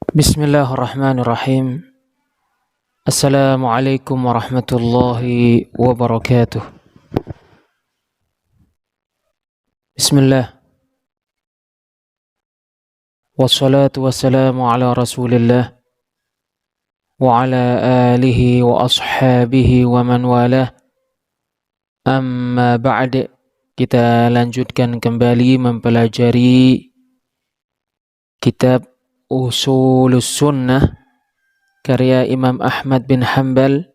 Bismillahirrahmanirrahim. Assalamualaikum warahmatullahi wabarakatuh. Bismillah. Wassalatu wassalamu ala rasulillah wa ala alihi wa ashabihi wa man walah. Amma ba'd. Kita lanjutkan kembali mempelajari kitab Ushulus Sunnah karya Imam Ahmad bin Hanbal,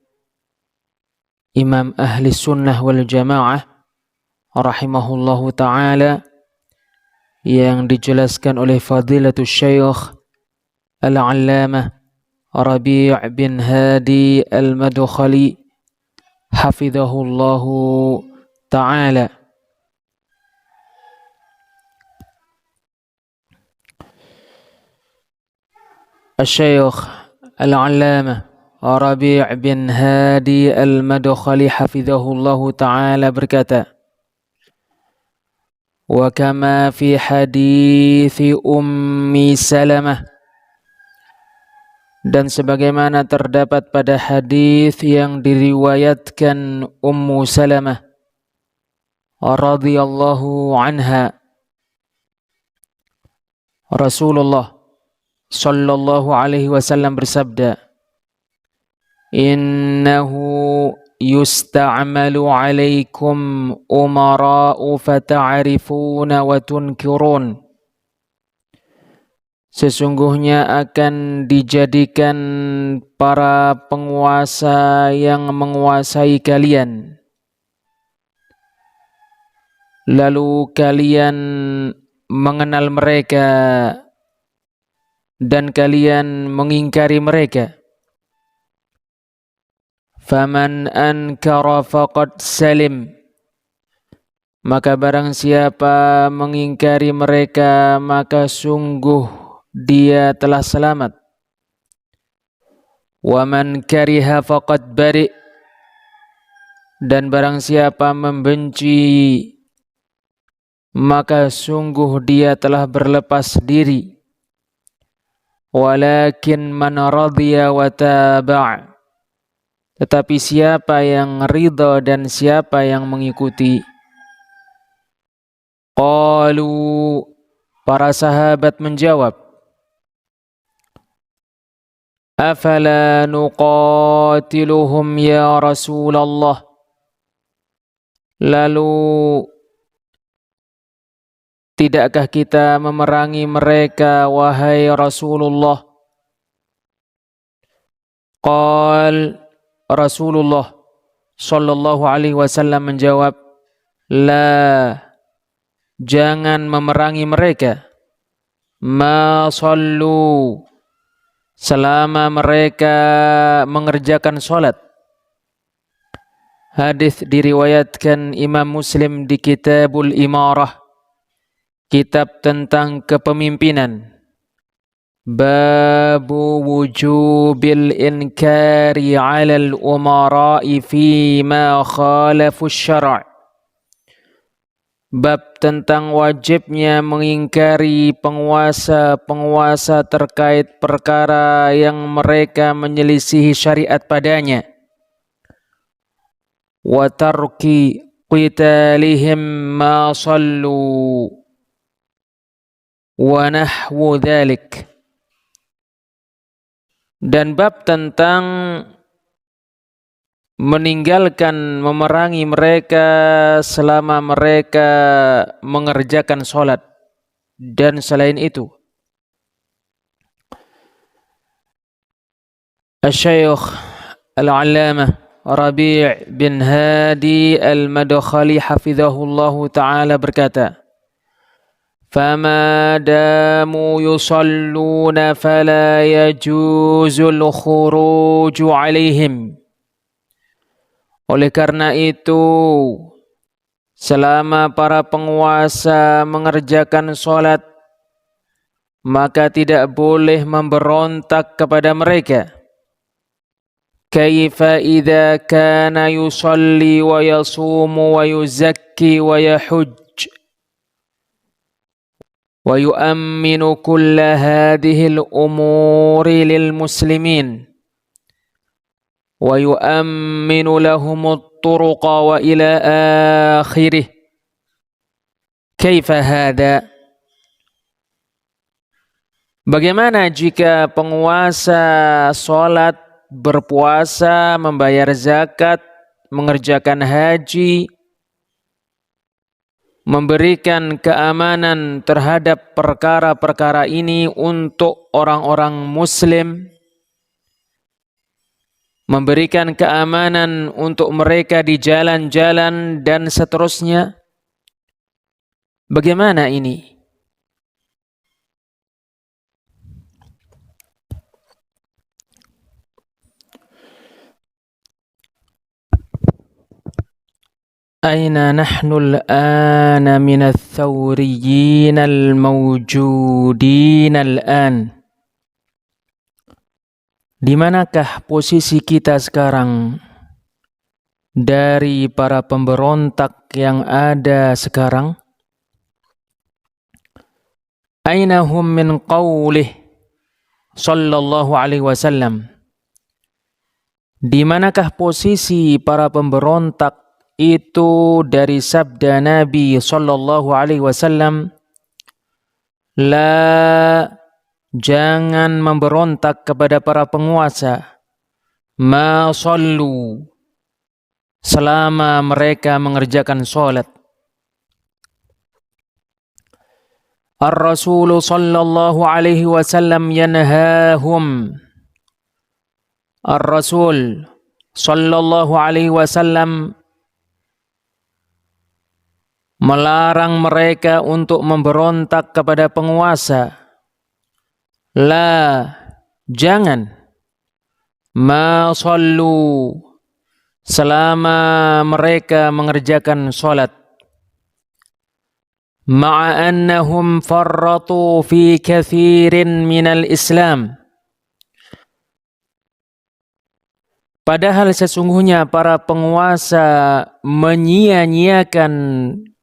Imam Ahli Sunnah wal Jamaah rahimahullahu ta'ala, yang dijelaskan oleh Fadilatul Syekh Al-Allamah Rabi' bin Hadi Al-Madkhali hafidhahullahu ta'ala. Syekh Al-Allamah Rabi' bin Hadi Al-Madkhali hafidhahullahu ta'ala berkata, wa kama fi hadithi Ummi Salamah, dan sebagaimana terdapat pada hadis yang diriwayatkan Ummu Salamah radhiyallahu anha, Rasulullah sallallahu alaihi wasallam bersabda, innahu yusta'malu alaikum umara'u fata'arifuna wa tunkirun. Sesungguhnya akan dijadikan para penguasa yang menguasai kalian, lalu kalian mengenal mereka dan kalian mengingkari mereka. Faman ankara faqad salim, maka barang siapa mengingkari mereka maka sungguh dia telah selamat. Wa man kariha faqad bari, dan barang siapa membenci maka sungguh dia telah berlepas diri. Walakin man radiya wa taba', tetapi siapa yang ridha dan siapa yang mengikuti. Qalu, para sahabat menjawab, afala nuqatiluhum ya Rasulullah, lalu tidakkah kita memerangi mereka wahai Rasulullah? Qal, Rasulullah sallallahu alaihi wasallam menjawab, la, jangan memerangi mereka, ma sallu, selama mereka mengerjakan salat. Hadis diriwayatkan Imam Muslim di Kitabul Imarah, kitab tentang kepemimpinan. Babu wujubil inkari 'alal umara'i fima khalafu syara'. Bab tentang wajibnya mengingkari penguasa-penguasa terkait perkara yang mereka menyelisihi syariat padanya. Wa tarki qitalihim ma sallu wa nahwu dhalik. Dan bab tentang meninggalkan memerangi mereka selama mereka mengerjakan sholat dan selain itu. Syekh Al-Allamah Rabi' bin Hadi Al-Madkhali hafizahullahu ta'ala berkata, فَمَا دَامُوا يُصَلُّونَ فَلَا يَجُوزُ الْخُرُوجُ عَلَيْهِمْ. Oleh karena itu, selama para penguasa mengerjakan sholat, maka tidak boleh memberontak kepada mereka. Kaifa idza kana yusalli wa yasumu wa yuzakki wa yahujj. wa yu'amminu kulla hadhihi al-umuri lil muslimin wa yu'amminu lahumut turuqa wa ila akhirih. Kaifa hadha? Bagaimana jika penguasa sholat, berpuasa, membayar zakat, mengerjakan haji, memberikan keamanan terhadap perkara-perkara ini untuk orang-orang muslim, memberikan keamanan untuk mereka di jalan-jalan dan seterusnya? Bagaimana ini? Aina nahnu al-ana min ats-tsawriyyin al-mawjudin al-an? Di manakah posisi kita sekarang dari para pemberontak yang ada sekarang? Aina hum min qawlih sallallahu alaihi wasallam? Di manakah posisi para pemberontak itu dari sabda Nabi sallallahu alaihi wasallam, la, jangan memberontak kepada para penguasa, ma sallu, selama mereka mengerjakan salat. Ar-Rasul sallallahu alaihi wasallam yanhahum, Ar-Rasul sallallahu alaihi wasallam melarang mereka untuk memberontak kepada penguasa. La, jangan. Ma sallu, selama mereka mengerjakan salat. Ma'a annahum farratu fi kathirin minal Islam. Padahal sesungguhnya para penguasa menyia-nyiakan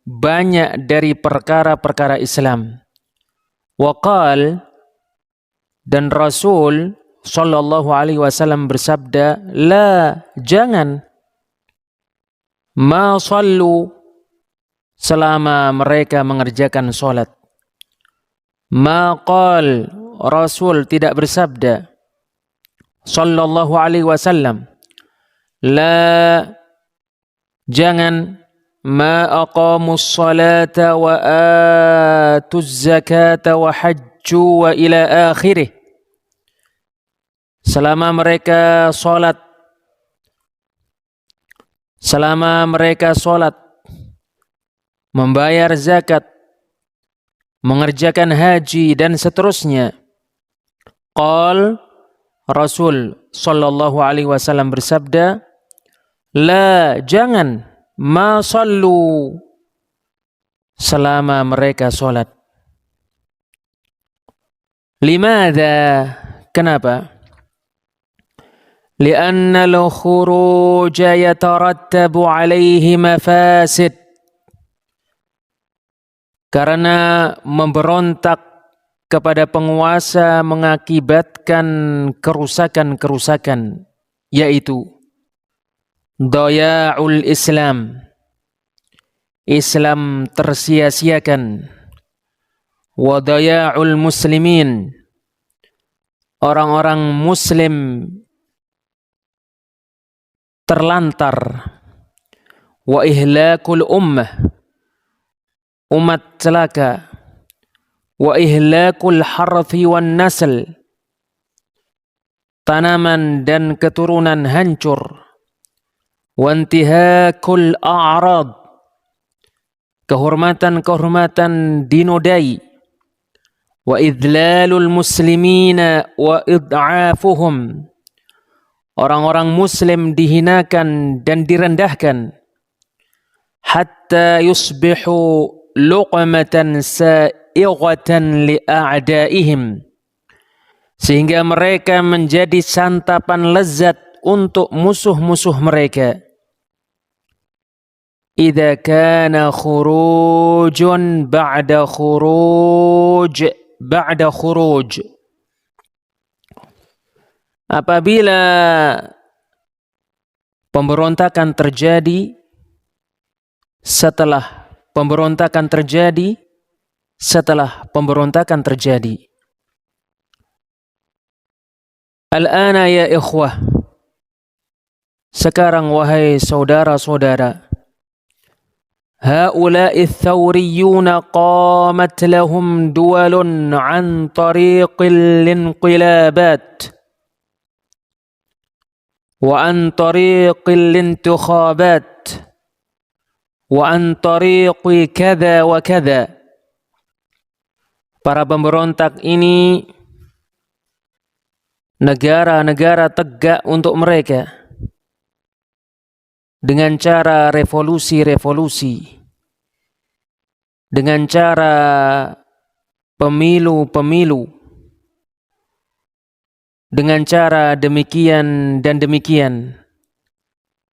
banyak dari perkara-perkara Islam. Waqal, dan Rasul sallallahu alaihi wasallam bersabda, la, jangan. Ma sallu, selama mereka mengerjakan salat. Ma qal, Rasul tidak bersabda sallallahu alaihi wasallam, la, jangan. Ma aqamus salata wa atuz zakata wa hajju wa ila akhirih. Selama mereka salat, membayar zakat, mengerjakan haji dan seterusnya. Qal, Rasul sallallahu alaihi wasallam bersabda, la, jangan. Ma sallu, selama mereka salat. Limadha, kenapa? Lianna al-khuruja yatarattabu alaihi mafasid. Karena memberontak kepada penguasa mengakibatkan kerusakan-kerusakan, yaitu daya'ul Islam, Islam tersia-siakan, wa daya'ul muslimin, orang-orang muslim terlantar, wa ihlakul ummah, umat celaka, wa ihlakul harfi wan nasl, tanaman dan keturunan hancur, wa intihakul a'rad, kehormatan-kehormatan dinodai, wa idlalul muslimina wa id'afuhum, orang-orang muslim dihinakan dan direndahkan, hatta yusbihu luqmatan sa'ighatan li'a'daihim, sehingga mereka menjadi santapan lezat untuk musuh-musuh mereka. idza kana khurujun ba'da khuruj. Apabila pemberontakan terjadi setelah pemberontakan terjadi. Al-ana ya ikhwah, sekarang wahai saudara-saudara, haula'i thawriyuna qamat lahum duwalun an tariqil inqilabat wa an tariqil intikhabat wa an tariqi kada wa kada. Para pemberontak ini negara-negara tegak untuk mereka dengan cara revolusi-revolusi, dengan cara pemilu-pemilu, dengan cara demikian dan demikian.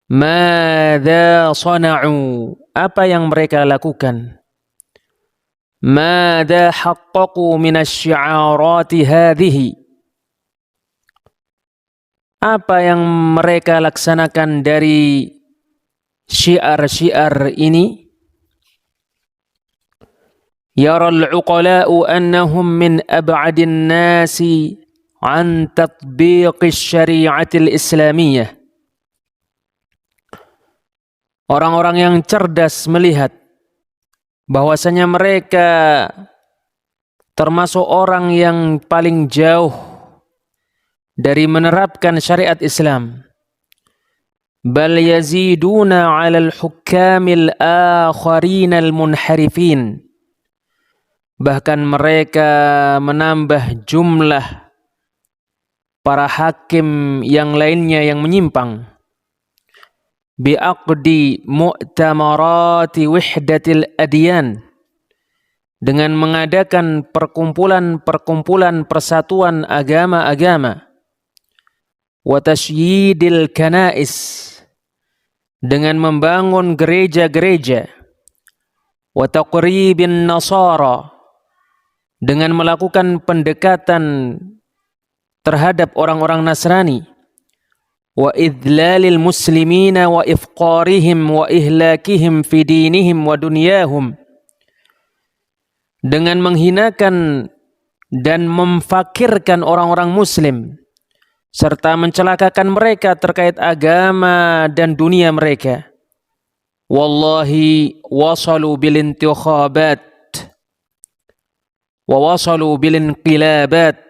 Madza sana'u, apa yang mereka lakukan? Madza haqqaqu minasy-syi'arati hadhihi, apa yang mereka laksanakan dari syiar-syiar ini? Yaral uqala'u annahum min ab'adin nasi an tatbiqis syari'atil islamiyah. Orang-orang yang cerdas melihat bahwasanya mereka termasuk orang yang paling jauh dari menerapkan syariat Islam. Bal yaziduna 'alal hukamil akharinal munharifin. Bahkan mereka menambah jumlah para hakim yang lainnya yang menyimpang. Bi'aqdi mu'tamarati wihdatil adyan, dengan mengadakan perkumpulan-perkumpulan persatuan agama-agama. Wa tasyyidil kanais, dengan membangun gereja-gereja. Wa taqribin nasara, dengan melakukan pendekatan terhadap orang-orang Nasrani. Wa idlalil muslimina wa ifqarihim wa ihlakihim fi dinihim wa dunyahum, dengan menghinakan dan memfakirkan orang-orang muslim serta mencelakakan mereka terkait agama dan dunia mereka. Wallahi wasalu bil intikhabat wa wasalu bil inqilabat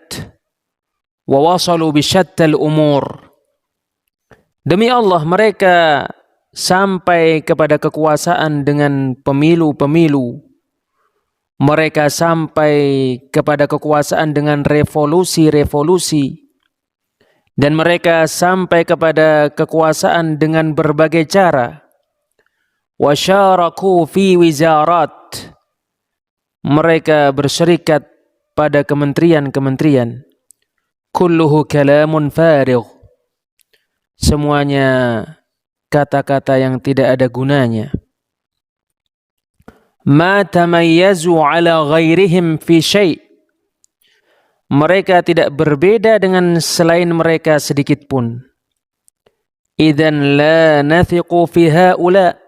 wa wasalu bi syattal umur. Demi Allah, mereka sampai kepada kekuasaan dengan pemilu-pemilu. Mereka sampai kepada kekuasaan dengan revolusi-revolusi. Dan mereka sampai kepada kekuasaan dengan berbagai cara. Wasyaraku fi wizarat. Mereka berserikat pada kementerian-kementerian. Kulluhu kalamun farigh. Semuanya kata-kata yang tidak ada gunanya. Ma tamayyazu ala ghairihim fi syai'. Mereka tidak berbeda dengan selain mereka sedikit pun. Idzan la nathiqu fi haula.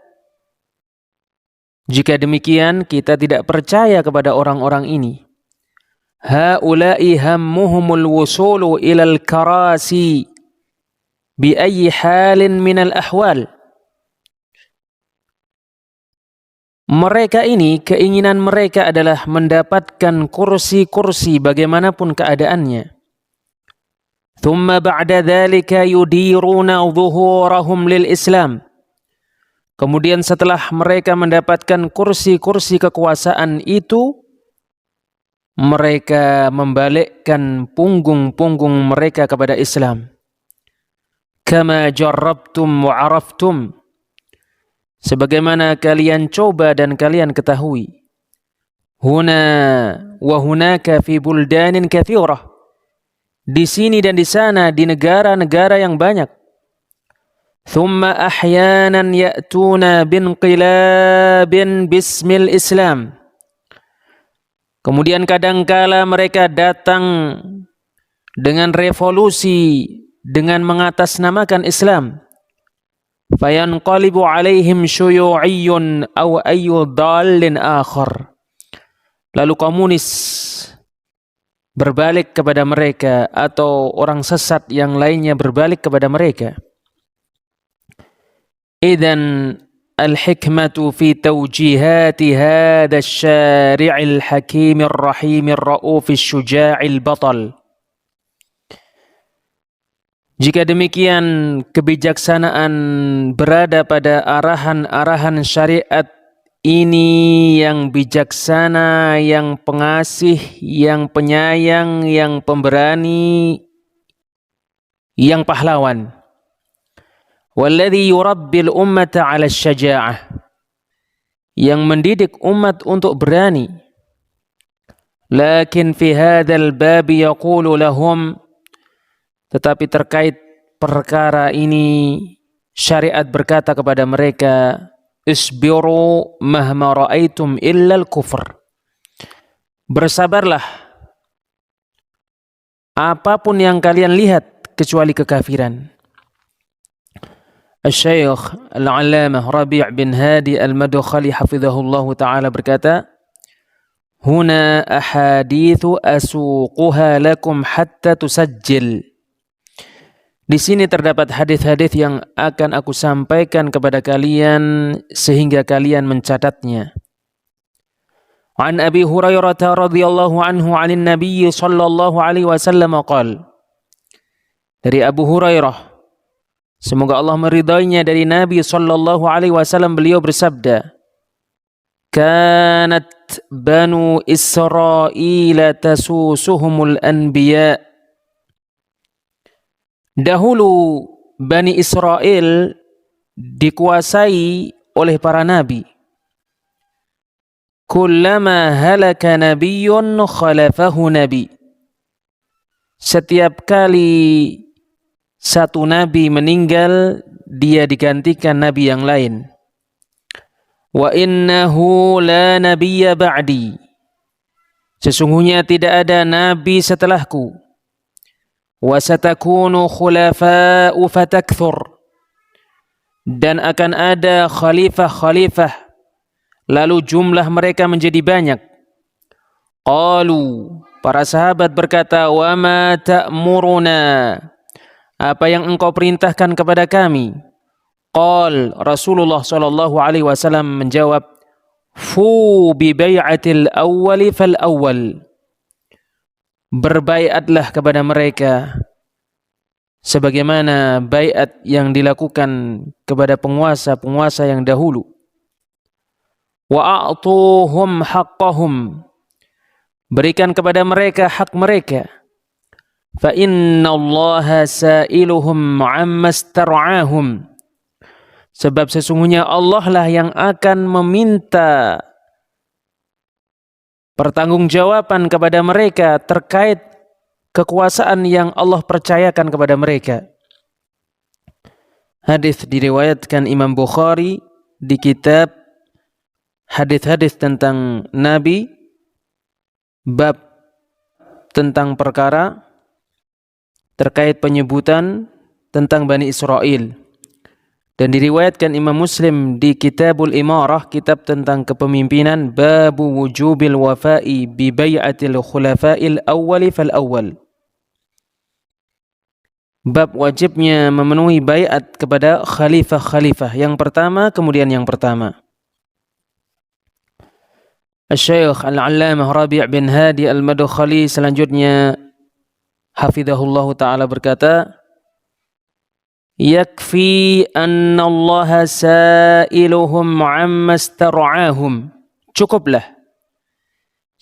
Jika demikian, kita tidak percaya kepada orang-orang ini. Haula'i hammuhumul wusulu ilal karasi bi ayyi halin minal ahwal. Mereka ini, keinginan mereka adalah mendapatkan kursi-kursi bagaimanapun keadaannya. Thumma ba'da dhalika yudiruna dhuhurahum lil Islam. Kemudian setelah mereka mendapatkan kursi-kursi kekuasaan itu, mereka membalikkan punggung-punggung mereka kepada Islam. Kama jarrabtum wa araftum, sebagaimana kalian coba dan kalian ketahui. Huna wa hunaka fi buldanin katsirah, di sini dan di sana, di negara-negara yang banyak. thumma ahyanan ya'tuna binqilabin bismil Islam. Kemudian kadangkala mereka datang dengan revolusi, dengan mengatasnamakan Islam. Fayanqalibu alaihim syuyu'iyyun aw ayyu dhallin akhar. Lalu komunis berbalik kepada mereka atau orang sesat yang lainnya berbalik kepada mereka. Idzan al-hikmatu fi tawjihati hadha asy-syari'il hakimir rahimir raufis syuja'il batal. Jika demikian, kebijaksanaan berada pada arahan-arahan syariat ini yang bijaksana, yang pengasih, yang penyayang, yang pemberani, yang pahlawan. Walladhi yurabbil ummata 'ala syaja'ah, yang mendidik umat untuk berani. Lakin fi hadzal bab yaqulu lahum, tetapi terkait perkara ini syariat berkata kepada mereka, isbiru mahma ra'aitum illa al-kufr. Bersabarlah apapun yang kalian lihat kecuali kekafiran. Asy-Syaikh Al-'Allamah Rabi' bin Hadi Al-Madkhali hafizahullah taala berkata, huna ahaditsu asuquha lakum hatta tusajjil. Di sini terdapat hadis-hadis yang akan aku sampaikan kepada kalian sehingga kalian mencatatnya. An Abi Hurairah radhiyallahu anhu 'anil Nabi sallallahu alaihi wasallam qala. Dari Abu Hurairah, semoga Allah meridainya, dari Nabi sallallahu alaihi wasallam, beliau bersabda, kanat banu Israil tasusuhumul anbiya. Dahulu Bani Israel dikuasai oleh para nabi. Kullama halaka nabiyyun khalafahu nabi. Setiap kali satu nabi meninggal, dia digantikan nabi yang lain. Wa innahu la nabiyya ba'di. Sesungguhnya tidak ada nabi setelahku. Wasatakunu khulafa'u fatakthur, dan akan ada khalifah-khalifah, lalu jumlah mereka menjadi banyak. Qalu, para sahabat berkata, wa ma ta'muruna, apa yang engkau perintahkan kepada kami? Qal, Rasulullah sallallahu alaihi wasallam menjawab, fu bi bai'atil awwali fal awwal. Berbaiatlah kepada mereka sebagaimana baiat yang dilakukan kepada penguasa-penguasa yang dahulu. Wa a'tuhum haqqahum, berikan kepada mereka hak mereka. Fa innallaha sa'iluhum 'amma star'ahum, sebab sesungguhnya Allah lah yang akan meminta pertanggungjawaban kepada mereka terkait kekuasaan yang Allah percayakan kepada mereka. Hadis diriwayatkan Imam Bukhari di kitab hadis-hadis tentang Nabi, bab tentang perkara terkait penyebutan tentang Bani Israel. Dan diriwayatkan Imam Muslim di Kitabul Imarah, kitab tentang kepemimpinan, babu wujubil wafa'i bi bai'atil khulafa'il awwali fal awwal. Bab wajibnya memenuhi baiat kepada khalifah-khalifah yang pertama kemudian yang pertama. Asy-Syaikh Al-'Allamah Rabi' bin Hadi Al-Madkhali selanjutnya hafizahullah taala berkata, yakfi anna Allah sa'iluhum 'amma star'ahum. Cukuplah,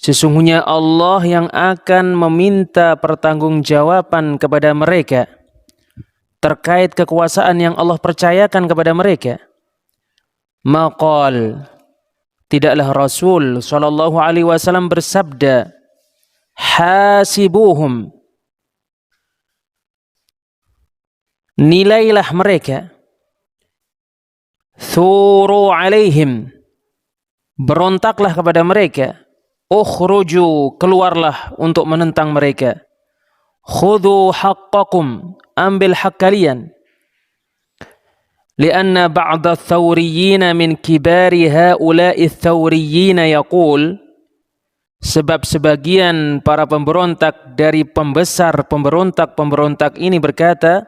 sesungguhnya Allah yang akan meminta pertanggungjawaban kepada mereka terkait kekuasaan yang Allah percayakan kepada mereka. Maqal, tidaklah Rasul sallallahu alaihi wasallam bersabda, hasibuhum, nilailah mereka, thuru alaihim, berontaklah kepada mereka. Ukhruju, keluarlah untuk menentang mereka. Khudhu haqqakum, ambil hak kalian. Lianna ba'da thawriyina min kibari haula'i thawriyina yaqul, sebab sebagian para pemberontak dari pembesar pemberontak-pemberontak ini berkata,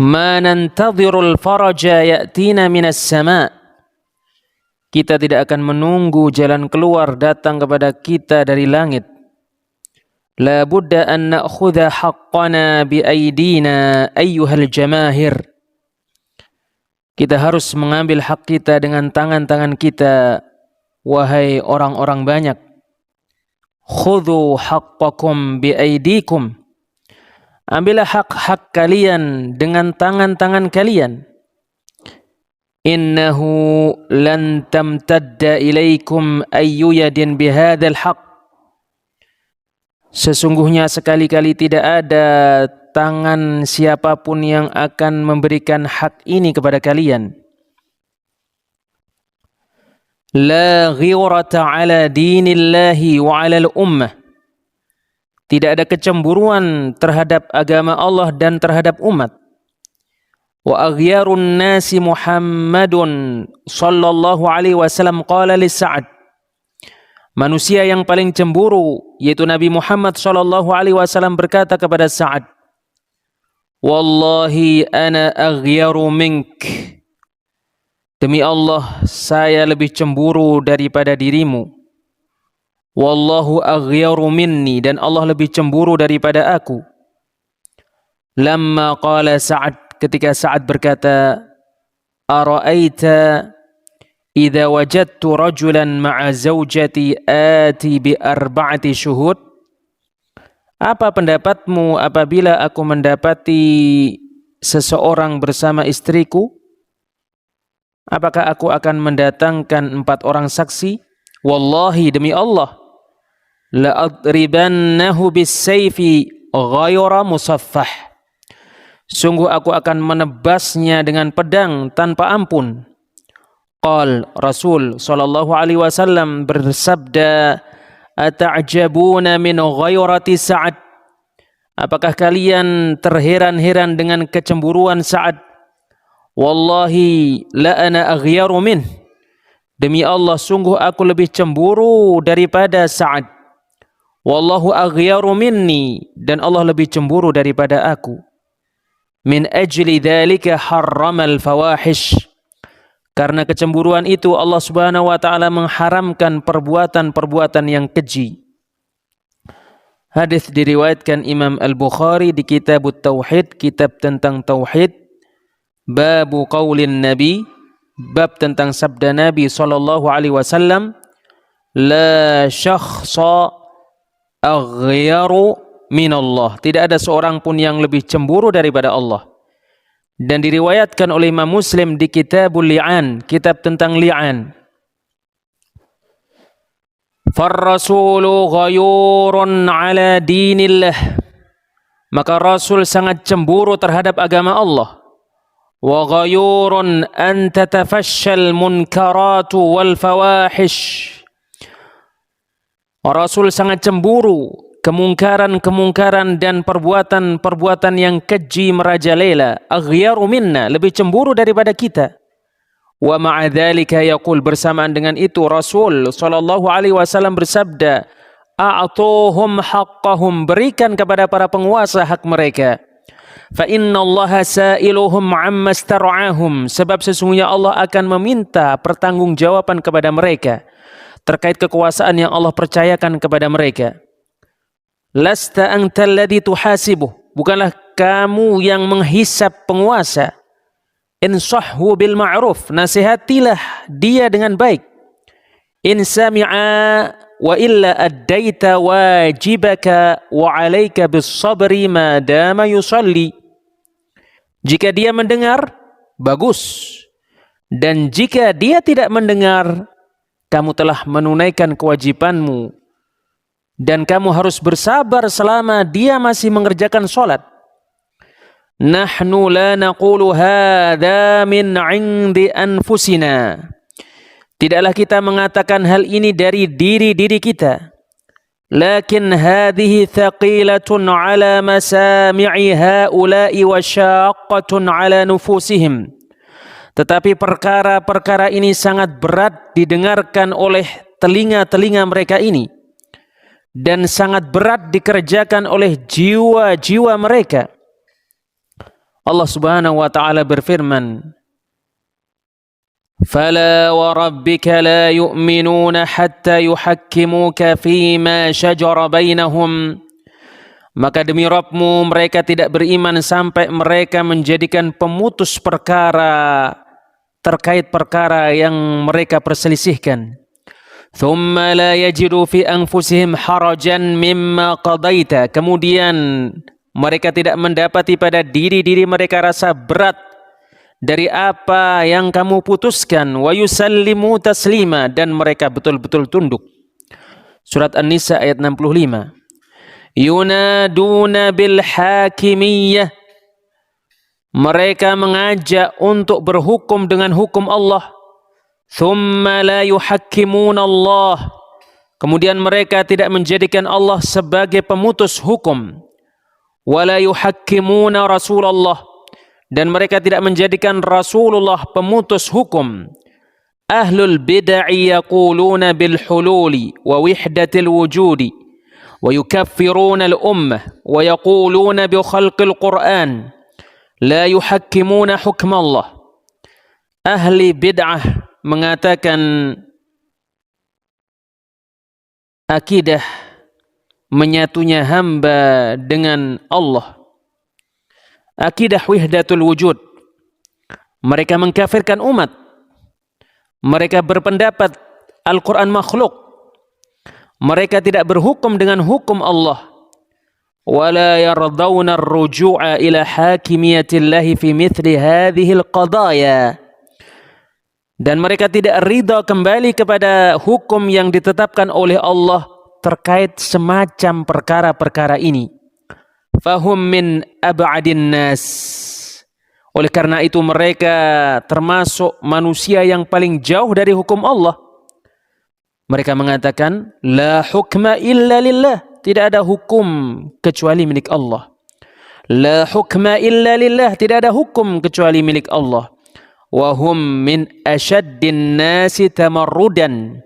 ma nantadhirul faraja ya'tina minas sama', kita tidak akan menunggu jalan keluar datang kepada kita dari langit. La budda an na'khudha haqqana bi aidina ayyuhal jamahir. Kita harus mengambil hak kita dengan tangan-tangan kita, wahai orang-orang banyak. Khudhu haqqakum bi aidikum. Ambillah hak-hak kalian dengan tangan-tangan kalian. Innahu lan tamtadda ilaikum ayyu yadin bihadzal haq. Sesungguhnya sekali-kali tidak ada tangan siapapun yang akan memberikan hak ini kepada kalian. La ghirata ala dinillahi wa ala al-ummah. Tidak ada kecemburuan terhadap agama Allah dan terhadap umat. Wa aghyarun nasi Muhammadun sallallahu alaihi wasallam qala li Sa'ad. Manusia yang paling cemburu yaitu Nabi Muhammad sallallahu alaihi wasallam berkata kepada Sa'ad, wallahi ana aghyaru mink. Demi Allah, saya lebih cemburu daripada dirimu. Wallahu aghyaru minni, dan Allah lebih cemburu daripada aku. Lamma qala Sa'ad, ketika Sa'ad berkata, ara'aita idza wajadtu rajulan ma'a zawjati ati bi arba'ati syuhud. Apa pendapatmu apabila aku mendapati seseorang bersama istriku? Apakah aku akan mendatangkan 4 orang saksi? Wallahi, demi Allah, la adribannahu bis-sayfi ghayra musaffah. Sungguh aku akan menebasnya dengan pedang tanpa ampun. Qal, Rasul sallallahu alaihi wasallam bersabda, ata'jabuna min ghayrati Sa'ad. Apakah kalian terheran-heran dengan kecemburuan Sa'ad? Wallahi la ana aghyaru min. Demi Allah, sungguh aku lebih cemburu daripada Sa'ad. Wallahu aghyaru minni, dan Allah lebih cemburu daripada aku. Min ajli dzalika harramal fawahish. Karena kecemburuan itu Allah Subhanahu wa taala mengharamkan perbuatan-perbuatan yang keji. Hadis diriwayatkan Imam Al-Bukhari di Kitab Tauhid, kitab tentang tauhid, babu qaulin Nabi, bab tentang sabda Nabi sallallahu alaihi wasallam, la syakhsa aghyaru minallah. Tidak ada seorang pun yang lebih cemburu daripada Allah. Dan diriwayatkan oleh Imam Muslim di Kitabul Li'an, kitab tentang li'an. Farrasulu ghayurun ala dinillah. Maka Rasul sangat cemburu terhadap agama Allah. Wa ghayurun an tatafashshal munkaratu wal fawahish. Rasul sangat cemburu kemungkaran-kemungkaran dan perbuatan-perbuatan yang keji merajalela. Aghyaru minna, lebih cemburu daripada kita. Wa ma'a dzalika yaqul, bersamaan dengan itu Rasul sallallahu alaihi wasallam bersabda, a'tuhum haqqahum, berikan kepada para penguasa hak mereka. Fa innallaha sa'iluhum 'amma star'ahum, sebab sesungguhnya Allah akan meminta pertanggungjawaban kepada mereka terkait kekuasaan yang Allah percayakan kepada mereka. Lasta antal ladzi tuhasibuh, bukanlah kamu yang menghisap penguasa. Insahhu bil ma'ruf, nasihatilah dia dengan baik. In sami'a wa illa addaita wajibaka wa 'alaika bis sabri ma dama yusalli. Jika dia mendengar, bagus. Dan jika dia tidak mendengar, kamu telah menunaikan kewajibanmu. Dan kamu harus bersabar selama dia masih mengerjakan sholat. nahnu la naqulu hadza min 'indi anfusina. Tidaklah kita mengatakan hal ini dari diri-diri kita. Lakin hadhihi thaqilatun 'ala masami'i haula'i wa syaqqatun 'ala nufusihim. Tetapi perkara-perkara ini sangat berat didengarkan oleh telinga-telinga mereka ini, dan sangat berat dikerjakan oleh jiwa-jiwa mereka. Allah Subhanahu wa taala berfirman, "Fala wa rabbika la yu'minuna hatta yuhakkimuka fima shajara bainahum." Maka demi Rabbmu mereka tidak beriman sampai mereka menjadikan pemutus perkara terkait perkara yang mereka perselisihkan. Thumma la yajidu fi anfusihim harajan mimma qadaita. Kemudian mereka tidak mendapati pada diri-diri mereka rasa berat dari apa yang kamu putuskan. Wa yusallimu taslima, dan mereka betul-betul tunduk. Surat An-Nisa ayat 65. Yunaduna bil hakimiyyah. Mereka mengajak untuk berhukum dengan hukum Allah. Thumma la yuhakkimuna Allah. Kemudian mereka tidak menjadikan Allah sebagai pemutus hukum. Wala yuhakkimuna Rasulullah. Dan mereka tidak menjadikan Rasulullah pemutus hukum. Ahlul bid'ah yaquluna bil hululi wa wihdatil wujudi wa yukaffiruna al ummah wa yaquluna bi khalqil Qur'an. La yuhakkimuna hukm Allah. Ahli bid'ah mengatakan akidah menyatunya hamba dengan Allah. Akidah wahdatul wujud. Mereka mengkafirkan umat. Mereka berpendapat Al-Quran makhluk. Mereka tidak berhukum dengan hukum Allah. ولا يرضون الرجوع إلى حاكمية الله في مثل هذه القضايا. Dan mereka tidak ridha kembali kepada hukum yang ditetapkan oleh Allah terkait semacam perkara-perkara ini. Fahum min ab'adin nas. Oleh karena itu mereka termasuk manusia yang paling jauh dari hukum Allah. Mereka mengatakan la hukma illa lillah. Tidak ada hukum kecuali milik Allah. La hukma illa lillah. Tidak ada hukum kecuali milik Allah. Wa hum min ashaddin nasi tamarrudan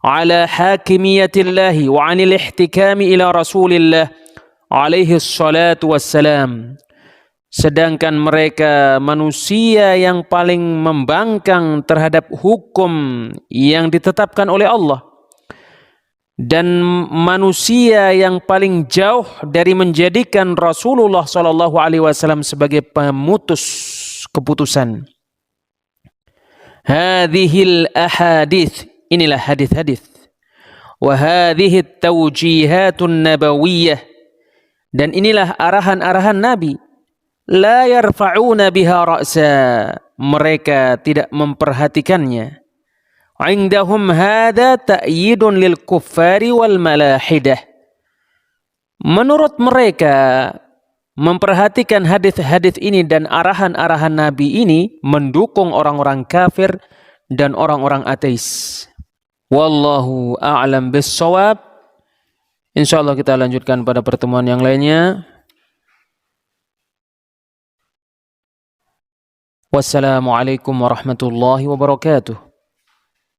ala hakimiyatillahi wa anil ihtikami ila rasulillah alaihi salatu wassalam. Sedangkan mereka manusia yang paling membangkang terhadap hukum yang ditetapkan oleh Allah, dan manusia yang paling jauh dari menjadikan Rasulullah SAW sebagai pemutus keputusan. Hadhil ahadits, inilah hadis-hadis. Wa hadhihi tawjihatun nabawiyyah, dan inilah arahan-arahan Nabi. La yarfa'una biha ra'sa, mereka tidak memperhatikannya. Indahum hadha ta'yidun lil kuffari wal malahidah. Menurut mereka, memperhatikan hadis-hadis ini dan arahan-arahan Nabi ini mendukung orang-orang kafir dan orang-orang ateis. Wallahu a'lam bis-shawab. Insyaallah kita lanjutkan pada pertemuan yang lainnya. Wassalamualaikum warahmatullahi wabarakatuh.